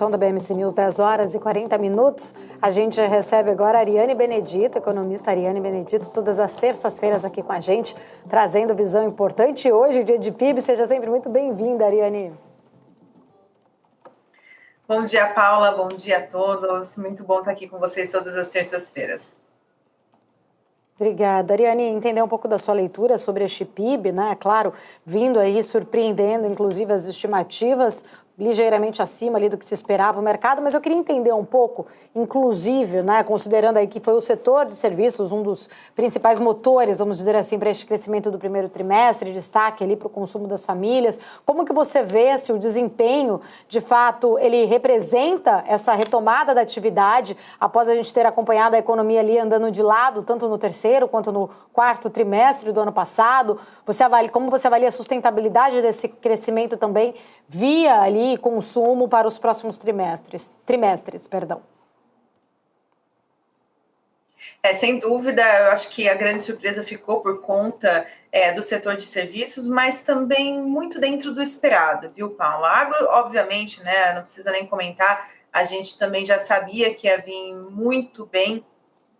programação da BMC News, 10 horas e 40 minutos. A gente recebe agora a Ariane Benedito, economista Ariane Benedito, todas as terças-feiras aqui com a gente, trazendo visão importante. Hoje, dia de PIB, seja sempre muito bem-vinda, Ariane. Bom dia, Paula, bom dia a todos. Muito bom estar aqui com vocês todas as terças-feiras. Obrigada. Ariane, entender um pouco da sua leitura sobre este PIB, né? Claro, vindo aí, surpreendendo, inclusive, as estimativas, ligeiramente acima ali do que se esperava o mercado, mas eu queria entender um pouco, inclusive, né, considerando aí que foi o setor de serviços um dos principais motores, vamos dizer assim, para este crescimento do primeiro trimestre, destaque ali para o consumo das famílias, como que você vê se o desempenho, de fato, ele representa essa retomada da atividade após a gente ter acompanhado a economia ali andando de lado, tanto no terceiro quanto no quarto trimestre do ano passado? Como você avalia a sustentabilidade desse crescimento também via ali consumo para os próximos trimestres? Sem dúvida, eu acho que a grande surpresa ficou por conta do setor de serviços, mas também muito dentro do esperado, viu, Paulo? A agro, obviamente, né, não precisa nem comentar, a gente também já sabia que ia vir muito bem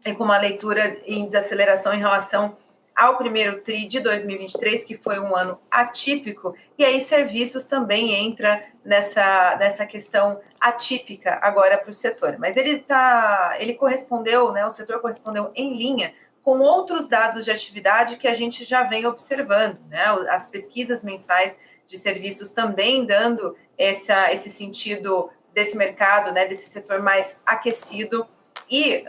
e com uma leitura em desaceleração em relação ao primeiro TRI de 2023, que foi um ano atípico, e aí serviços também entra nessa questão atípica agora para o setor. Mas ele correspondeu, né, o setor correspondeu em linha com outros dados de atividade que a gente já vem observando, né? As pesquisas mensais de serviços também dando esse sentido desse mercado, né, desse setor mais aquecido. E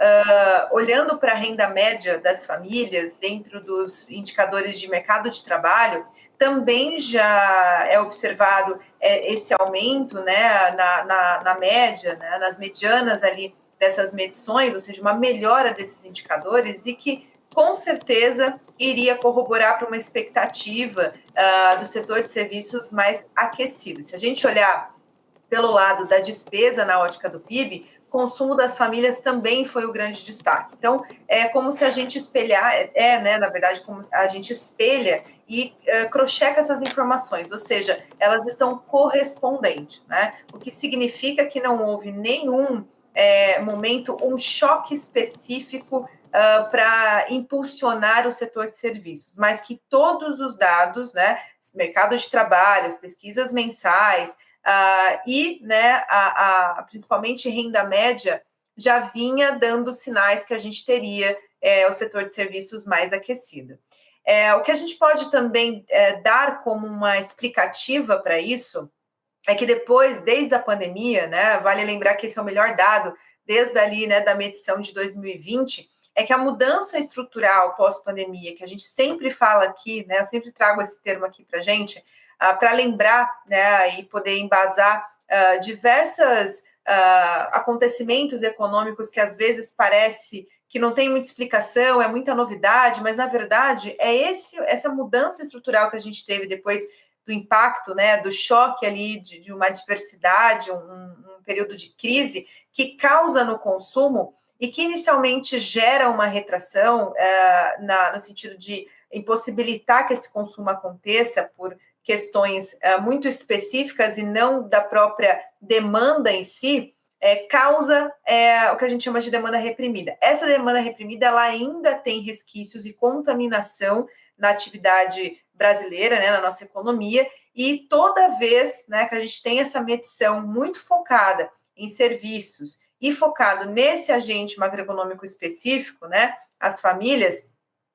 olhando para a renda média das famílias dentro dos indicadores de mercado de trabalho, também já é observado esse aumento, né, na média, né, nas medianas ali dessas medições, ou seja, uma melhora desses indicadores e que com certeza iria corroborar para uma expectativa do setor de serviços mais aquecido. Se a gente olhar pelo lado da despesa na ótica do PIB, consumo das famílias também foi o grande destaque. Então, é como se a gente espelhar, né, na verdade, como a gente espelha e crocheca essas informações, ou seja, elas estão correspondentes, né? O que significa que não houve nenhum momento, um choque específico para impulsionar o setor de serviços, mas que todos os dados, né, mercado de trabalho, as pesquisas mensais, e né, principalmente renda média já vinha dando sinais que a gente teria o setor de serviços mais aquecido. O que a gente pode também dar como uma explicativa para isso é que depois, desde a pandemia, né, vale lembrar que esse é o melhor dado desde ali, né, da medição de 2020, é que a mudança estrutural pós-pandemia, que a gente sempre fala aqui, né, eu sempre trago esse termo aqui para a gente, para lembrar, né, e poder embasar diversos acontecimentos econômicos que às vezes parece que não tem muita explicação, é muita novidade, mas na verdade é essa mudança estrutural que a gente teve depois do impacto, né, do choque ali de uma adversidade, um período de crise que causa no consumo e que inicialmente gera uma retração no sentido de impossibilitar que esse consumo aconteça por questões muito específicas e não da própria demanda em si, causa o que a gente chama de demanda reprimida. Essa demanda reprimida ela ainda tem resquícios e contaminação na atividade brasileira, né, na nossa economia, e toda vez, né, que a gente tem essa medição muito focada em serviços e focado nesse agente macroeconômico específico, né, as famílias,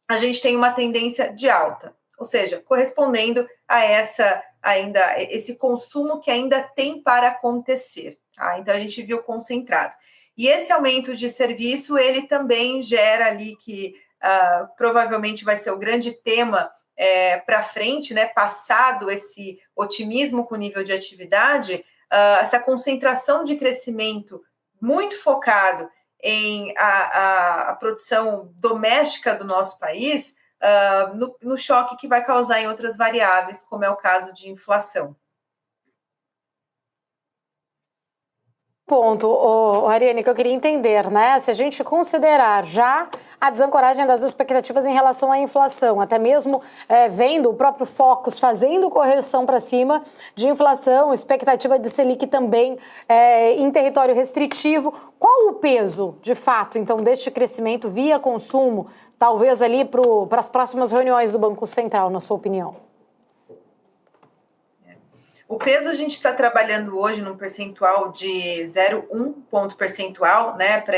a gente tem uma tendência de alta, ou seja, correspondendo a esse consumo que ainda tem para acontecer. Tá? Então a gente viu concentrado. E esse aumento de serviço, ele também gera ali que provavelmente vai ser o grande tema para frente, né? Passado esse otimismo com o nível de atividade, essa concentração de crescimento muito focado em a produção doméstica do nosso país, no choque que vai causar em outras variáveis, como é o caso de inflação. Ponto, Ariane, que eu queria entender, né? Se a gente considerar já a desancoragem das expectativas em relação à inflação, até mesmo vendo o próprio Focus fazendo correção para cima de inflação, expectativa de Selic também em território restritivo, qual o peso, de fato, então, deste crescimento via consumo, talvez ali para as próximas reuniões do Banco Central, na sua opinião? O peso a gente está trabalhando hoje num percentual de 0,1 ponto percentual, né, para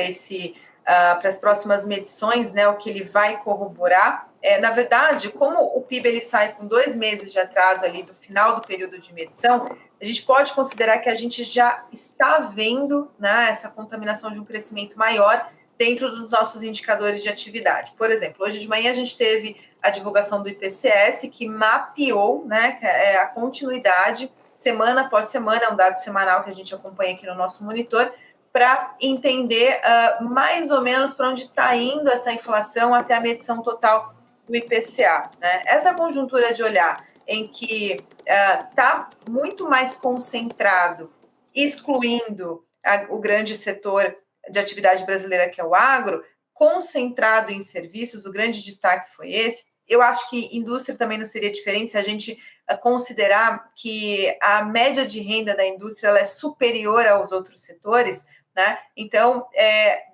as próximas medições, né, o que ele vai corroborar. Na verdade, como o PIB ele sai com 2 meses de atraso ali do final do período de medição, a gente pode considerar que a gente já está vendo, né, essa contaminação de um crescimento maior dentro dos nossos indicadores de atividade. Por exemplo, hoje de manhã a gente teve a divulgação do IPCS, que mapeou, né, a continuidade semana após semana, é um dado semanal que a gente acompanha aqui no nosso monitor, para entender mais ou menos para onde está indo essa inflação até a medição total do IPCA. Né? Essa conjuntura de olhar em que está muito mais concentrado, excluindo o grande setor de atividade brasileira, que é o agro, concentrado em serviços, o grande destaque foi esse. Eu acho que indústria também não seria diferente se a gente considerar que a média de renda da indústria ela é superior aos outros setores, né? Então,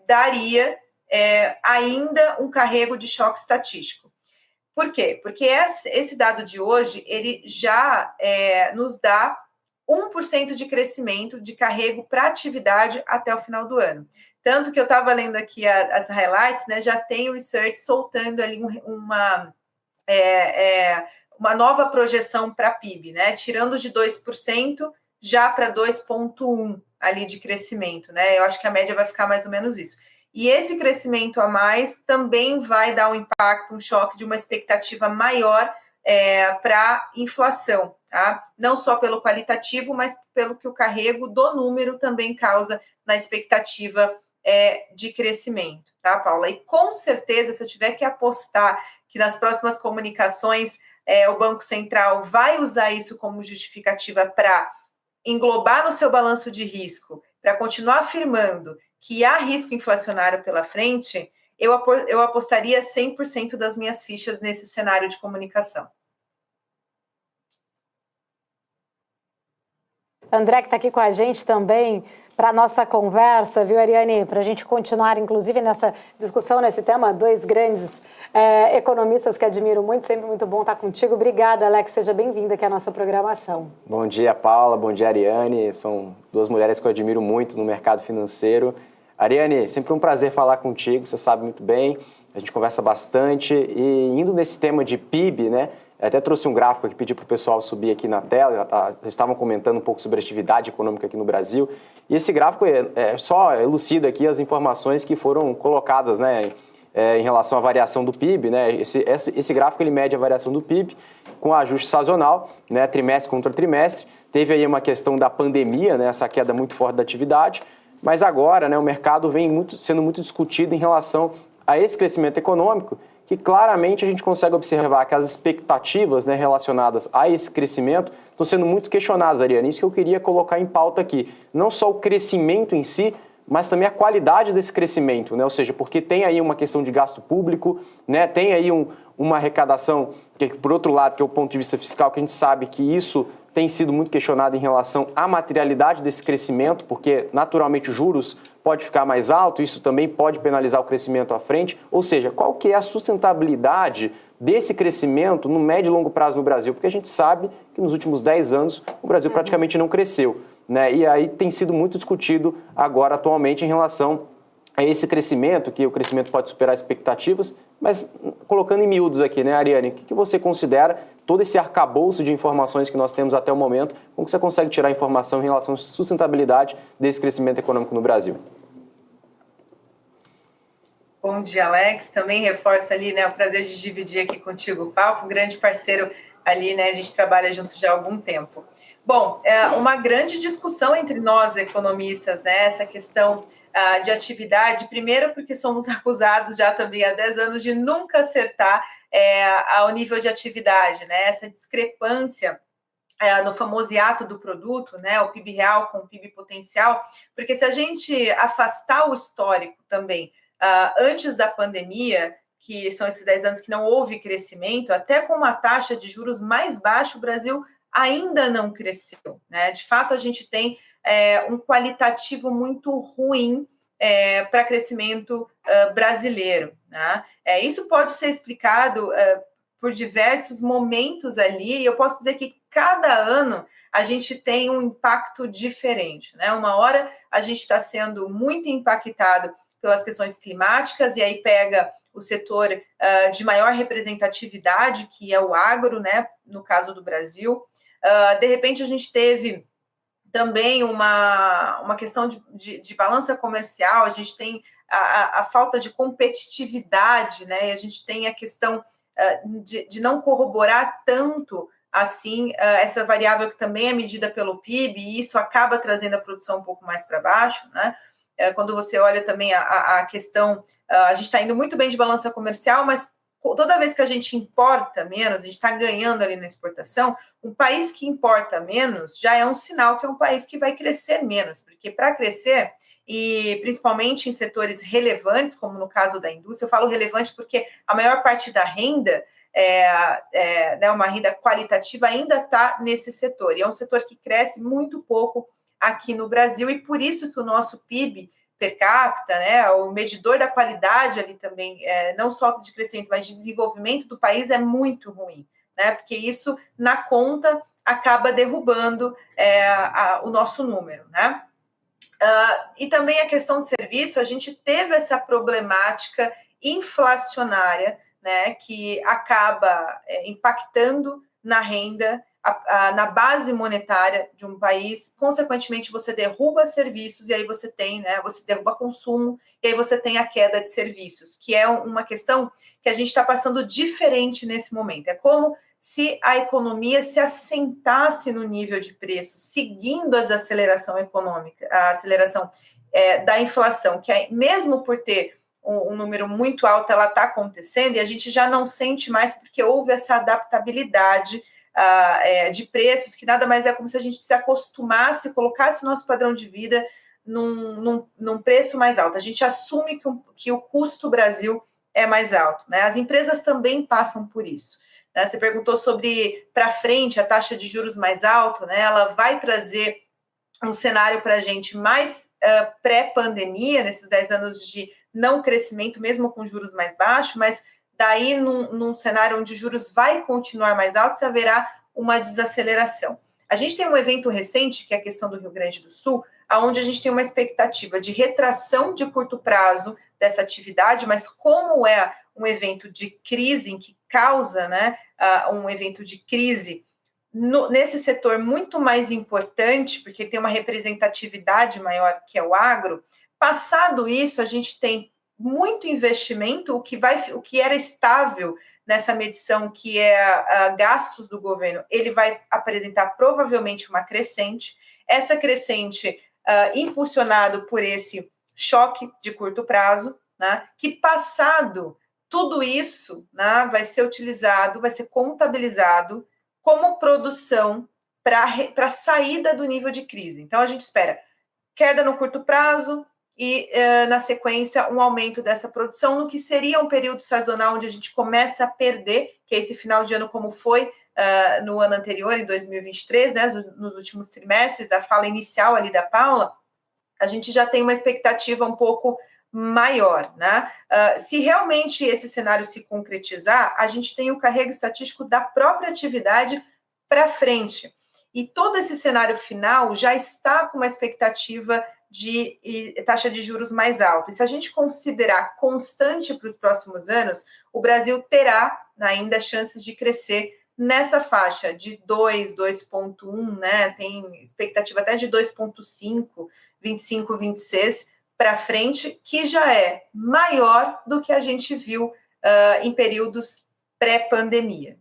daria ainda um carrego de choque estatístico. Por quê? Porque esse dado de hoje, ele já nos dá 1% de crescimento de carrego para atividade até o final do ano. Tanto que eu estava lendo aqui as highlights, né? Já tem o research soltando ali uma nova projeção para PIB, né? Tirando de 2% já para 2,1% ali de crescimento, né? Eu acho que a média vai ficar mais ou menos isso. E esse crescimento a mais também vai dar um impacto, um choque de uma expectativa maior para a inflação, tá? Não só pelo qualitativo, mas pelo que o carrego do número também causa na expectativa de crescimento, tá, Paula? E com certeza, se eu tiver que apostar que nas próximas comunicações o Banco Central vai usar isso como justificativa para englobar no seu balanço de risco, para continuar afirmando que há risco inflacionário pela frente, eu apostaria 100% das minhas fichas nesse cenário de comunicação. André, que está aqui com a gente também, para a nossa conversa, viu, Ariane? Para a gente continuar, inclusive, nessa discussão, nesse tema, dois grandes economistas que admiro muito, sempre muito bom estar contigo. Obrigada, Alex, seja bem-vinda aqui à nossa programação. Bom dia, Paula, bom dia, Ariane. São duas mulheres que eu admiro muito no mercado financeiro. Ariane, sempre um prazer falar contigo, você sabe muito bem, a gente conversa bastante e indo nesse tema de PIB, né? Eu até trouxe um gráfico que pedi para o pessoal subir aqui na tela, vocês estavam comentando um pouco sobre a atividade econômica aqui no Brasil, e esse gráfico só elucida aqui as informações que foram colocadas, né, em relação à variação do PIB, né? Esse gráfico ele mede a variação do PIB com ajuste sazonal, né, trimestre contra trimestre. Teve aí uma questão da pandemia, né, essa queda muito forte da atividade, mas agora, né, o mercado vem sendo muito discutido em relação a esse crescimento econômico, que claramente a gente consegue observar que as expectativas, né, relacionadas a esse crescimento estão sendo muito questionadas, Ariane. Isso que eu queria colocar em pauta aqui. Não só o crescimento em si, mas também a qualidade desse crescimento, né? Ou seja, porque tem aí uma questão de gasto público, né? Tem aí uma arrecadação, que por outro lado, que é o ponto de vista fiscal, que a gente sabe que isso tem sido muito questionado em relação à materialidade desse crescimento, porque naturalmente os juros pode ficar mais alto, isso também pode penalizar o crescimento à frente. Ou seja, qual que é a sustentabilidade desse crescimento no médio e longo prazo no Brasil? Porque a gente sabe que nos últimos 10 anos o Brasil praticamente não cresceu, né? E aí tem sido muito discutido agora atualmente em relação a esse crescimento, que o crescimento pode superar expectativas, mas colocando em miúdos aqui, né, Ariane, o que você considera todo esse arcabouço de informações que nós temos até o momento, como que você consegue tirar informação em relação à sustentabilidade desse crescimento econômico no Brasil? Bom dia, Alex. Também reforço ali, né, o prazer de dividir aqui contigo o palco, um grande parceiro ali, né, a gente trabalha junto já há algum tempo. Bom, uma grande discussão entre nós, economistas, né, essa questão de atividade, primeiro porque somos acusados já também há 10 anos de nunca acertar ao nível de atividade, né, essa discrepância no famoso hiato do produto, né, o PIB real com o PIB potencial, porque se a gente afastar o histórico também, antes da pandemia, que são esses 10 anos que não houve crescimento, até com uma taxa de juros mais baixa, o Brasil ainda não cresceu, né? De fato, a gente tem um qualitativo muito ruim para crescimento brasileiro, né? Isso pode ser explicado por diversos momentos ali, e eu posso dizer que cada ano a gente tem um impacto diferente, né? Uma hora a gente está sendo muito impactado pelas questões climáticas, e aí pega o setor de maior representatividade, que é o agro, né? No caso do Brasil. De repente a gente teve também uma questão de balança comercial, a gente tem a falta de competitividade, né? E a gente tem a questão de não corroborar tanto assim essa variável que também é medida pelo PIB, e isso acaba trazendo a produção um pouco mais para baixo, né? Quando você olha também a questão, a gente está indo muito bem de balança comercial, mas toda vez que a gente importa menos, a gente está ganhando ali na exportação, um país que importa menos já é um sinal que é um país que vai crescer menos, porque para crescer, e principalmente em setores relevantes, como no caso da indústria, eu falo relevante porque a maior parte da renda, né, uma renda qualitativa, ainda está nesse setor, e é um setor que cresce muito pouco aqui no Brasil, e por isso que o nosso PIB per capita, né, o medidor da qualidade ali também, não só de crescimento, mas de desenvolvimento do país é muito ruim, né, porque isso, na conta, acaba derrubando o nosso número, né. E também a questão do serviço, a gente teve essa problemática inflacionária, né, que acaba impactando na renda, na base monetária de um país. Consequentemente, você derruba serviços, e aí você tem, né, você derruba consumo, e aí você tem a queda de serviços, que é uma questão que a gente está passando diferente nesse momento. É como se a economia se assentasse no nível de preços, seguindo a desaceleração econômica, a aceleração da inflação, que mesmo por ter um número muito alto, ela está acontecendo, e a gente já não sente mais, porque houve essa adaptabilidade de preços, que nada mais é como se a gente se acostumasse, colocasse o nosso padrão de vida num preço mais alto. A gente assume que o custo Brasil é mais alto, né? As empresas também passam por isso, né? Você perguntou sobre, para frente, a taxa de juros mais alta, né? Ela vai trazer um cenário para a gente mais pré-pandemia, nesses 10 anos de não crescimento, mesmo com juros mais baixos, mas daí num cenário onde juros vai continuar mais altos, haverá uma desaceleração. A gente tem um evento recente, que é a questão do Rio Grande do Sul, onde a gente tem uma expectativa de retração de curto prazo dessa atividade, mas como é um evento de crise, em que causa, né, um evento de crise nesse setor muito mais importante, porque tem uma representatividade maior, que é o agro, passado isso, a gente tem muito investimento, o que era estável nessa medição, que é gastos do governo, ele vai apresentar provavelmente uma crescente, essa crescente impulsionado por esse choque de curto prazo, né, que passado tudo isso, né, vai ser utilizado, vai ser contabilizado como produção para a saída do nível de crise. Então, a gente espera queda no curto prazo e, na sequência, um aumento dessa produção, no que seria um período sazonal onde a gente começa a perder, que é esse final de ano, como foi no ano anterior, em 2023, né, nos últimos trimestres, a fala inicial ali da Paula, a gente já tem uma expectativa um pouco maior, né? Se realmente esse cenário se concretizar, a gente tem o carrego estatístico da própria atividade para frente. E todo esse cenário final já está com uma expectativa de taxa de juros mais alta. E se a gente considerar constante para os próximos anos, o Brasil terá ainda chances de crescer nessa faixa de 2, 2,1, né? Tem expectativa até de 2,5, 25, 26 para frente, que já é maior do que a gente viu em períodos pré-pandemia.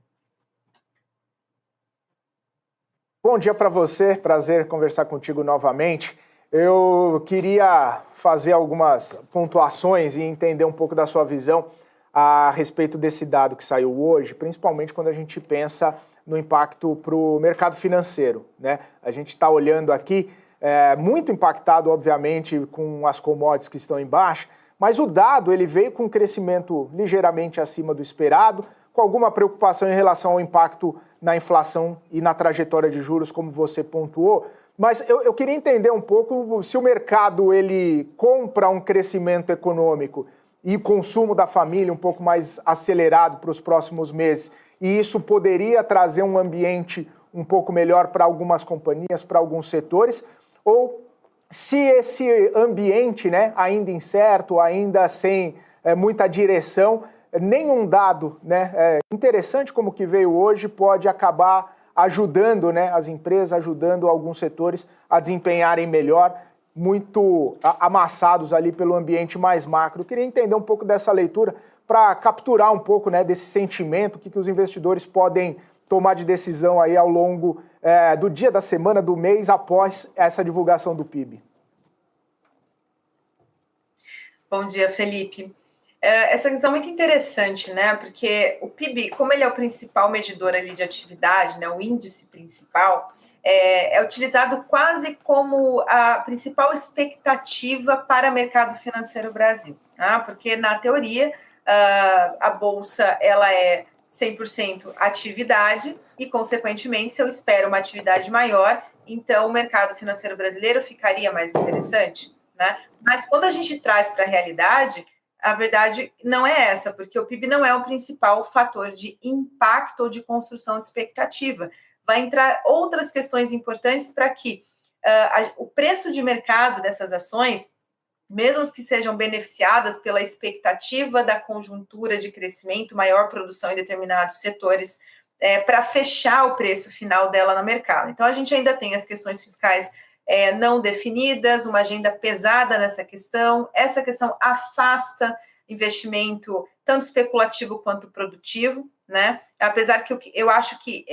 Bom dia para você, prazer conversar contigo novamente. Eu queria fazer algumas pontuações e entender um pouco da sua visão a respeito desse dado que saiu hoje, principalmente quando a gente pensa no impacto para o mercado financeiro, né? A gente está olhando aqui, muito impactado, obviamente, com as commodities que estão em baixa, mas o dado ele veio com um crescimento ligeiramente acima do esperado, com alguma preocupação em relação ao impacto na inflação e na trajetória de juros, como você pontuou. Mas eu queria entender um pouco se o mercado ele compra um crescimento econômico e consumo da família um pouco mais acelerado para os próximos meses, e isso poderia trazer um ambiente um pouco melhor para algumas companhias, para alguns setores, ou se esse ambiente, né, ainda incerto, ainda sem muita direção, nenhum dado, né, interessante como que veio hoje pode acabar ajudando, né, as empresas, ajudando alguns setores a desempenharem melhor, muito amassados ali pelo ambiente mais macro. Eu queria entender um pouco dessa leitura para capturar um pouco, né, desse sentimento, o que os investidores podem tomar de decisão aí ao longo do dia, da semana, do mês, após essa divulgação do PIB. Bom dia, Felipe. Essa questão é muito interessante, né? Porque o PIB, como ele é o principal medidor ali de atividade, né, o índice principal, é utilizado quase como a principal expectativa para o mercado financeiro Brasil, tá? Porque, na teoria, a Bolsa ela é 100% atividade e, consequentemente, se eu espero uma atividade maior, então o mercado financeiro brasileiro ficaria mais interessante, né? Mas quando a gente traz para a realidade, a verdade não é essa, porque o PIB não é o principal fator de impacto ou de construção de expectativa. Vai entrar outras questões importantes para que o preço de mercado dessas ações, mesmo que sejam beneficiadas pela expectativa da conjuntura de crescimento, maior produção em determinados setores, para fechar o preço final dela no mercado. Então, a gente ainda tem as questões fiscais não definidas, uma agenda pesada nessa questão. Essa questão afasta investimento tanto especulativo quanto produtivo, né? Apesar que eu acho que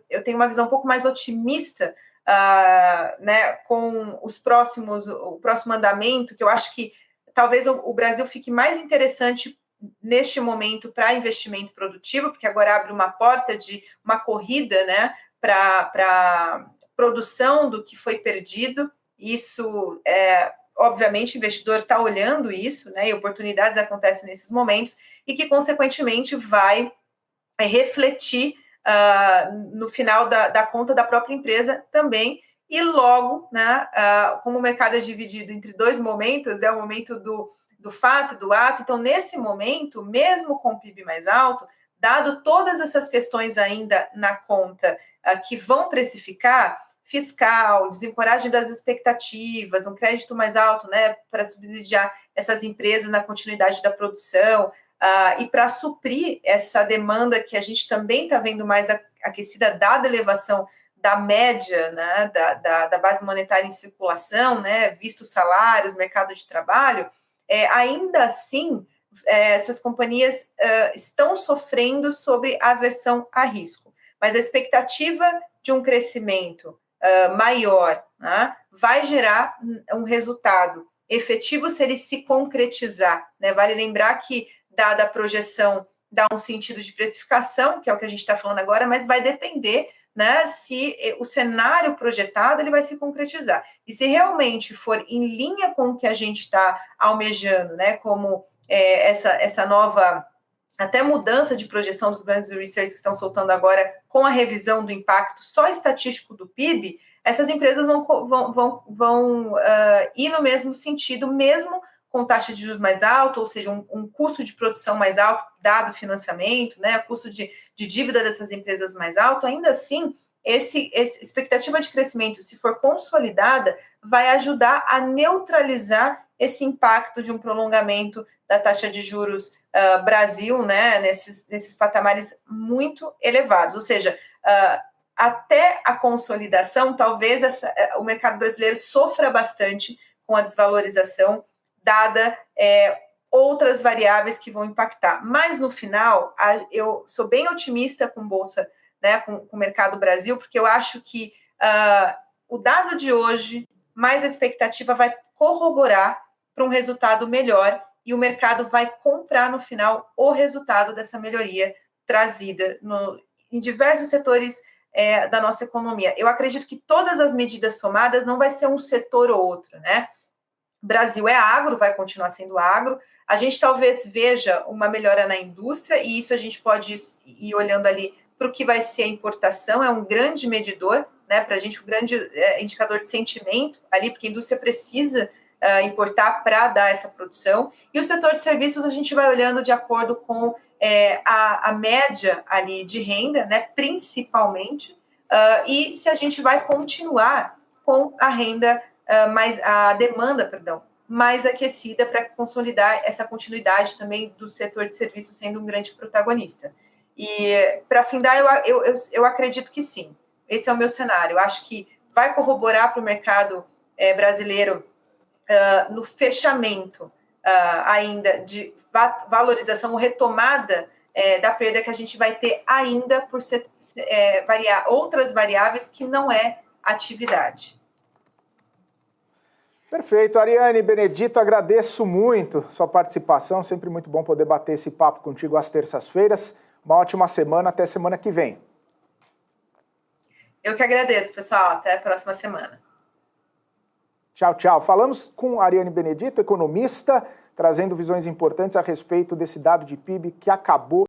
eu tenho uma visão um pouco mais otimista, né, com o próximo andamento, que eu acho que talvez o Brasil fique mais interessante neste momento para investimento produtivo, porque agora abre uma porta de uma corrida, né, para produção do que foi perdido. Isso obviamente o investidor está olhando isso, né, e oportunidades acontecem nesses momentos, e que consequentemente vai refletir no final da conta da própria empresa também. E logo, né, como o mercado é dividido entre dois momentos, né, o momento do fato e do ato, então nesse momento, mesmo com o PIB mais alto, dado todas essas questões ainda na conta que vão precificar, fiscal, desencoragem das expectativas, um crédito mais alto, né, para subsidiar essas empresas na continuidade da produção, e para suprir essa demanda que a gente também está vendo mais aquecida, dada a elevação da média, né, da base monetária em circulação, né, visto os salários, mercado de trabalho, ainda assim, essas companhias estão sofrendo sobre aversão a risco. Mas a expectativa de um crescimento maior, né, vai gerar um resultado efetivo se ele se concretizar, né? Vale lembrar que, dada a projeção, dá um sentido de precificação, que é o que a gente está falando agora, mas vai depender, né, se o cenário projetado ele vai se concretizar. E se realmente for em linha com o que a gente está almejando, né, como essa nova até mudança de projeção dos grandes research que estão soltando agora com a revisão do impacto só estatístico do PIB, essas empresas vão ir no mesmo sentido, mesmo com taxa de juros mais alta, ou seja, um custo de produção mais alto, dado o financiamento, né, custo de dívida dessas empresas mais alto, ainda assim, essa expectativa de crescimento, se for consolidada, vai ajudar a neutralizar esse impacto de um prolongamento da taxa de juros Brasil, né, nesses patamares muito elevados. Ou seja, até a consolidação, talvez o mercado brasileiro sofra bastante com a desvalorização, dada outras variáveis que vão impactar. Mas, no final, eu sou bem otimista com Bolsa, né, com o mercado Brasil, porque eu acho que o dado de hoje, mais a expectativa, vai corroborar para um resultado melhor e o mercado vai comprar, no final, o resultado dessa melhoria trazida em diversos setores da nossa economia. Eu acredito que todas as medidas tomadas não vai ser um setor ou outro, né? O Brasil é agro, vai continuar sendo agro. A gente talvez veja uma melhora na indústria, e isso a gente pode ir olhando ali para o que vai ser a importação, é um grande medidor, né, para a gente, um grande indicador de sentimento ali, porque a indústria precisa importar para dar essa produção. E o setor de serviços a gente vai olhando de acordo com a média ali de renda, né, principalmente, e se a gente vai continuar com a renda, a demanda, mais aquecida para consolidar essa continuidade também do setor de serviços sendo um grande protagonista. E, para findar, eu acredito que sim. Esse é o meu cenário. Eu acho que vai corroborar para o mercado brasileiro no fechamento ainda de valorização, retomada da perda que a gente vai ter ainda por variar outras variáveis que não é atividade. Perfeito. Ariane Benedito, agradeço muito sua participação. Sempre muito bom poder bater esse papo contigo às terças-feiras. Uma ótima semana, até semana que vem. Eu que agradeço, pessoal. Até a próxima semana. Tchau, tchau. Falamos com Ariane Benedito, economista, trazendo visões importantes a respeito desse dado de PIB que acabou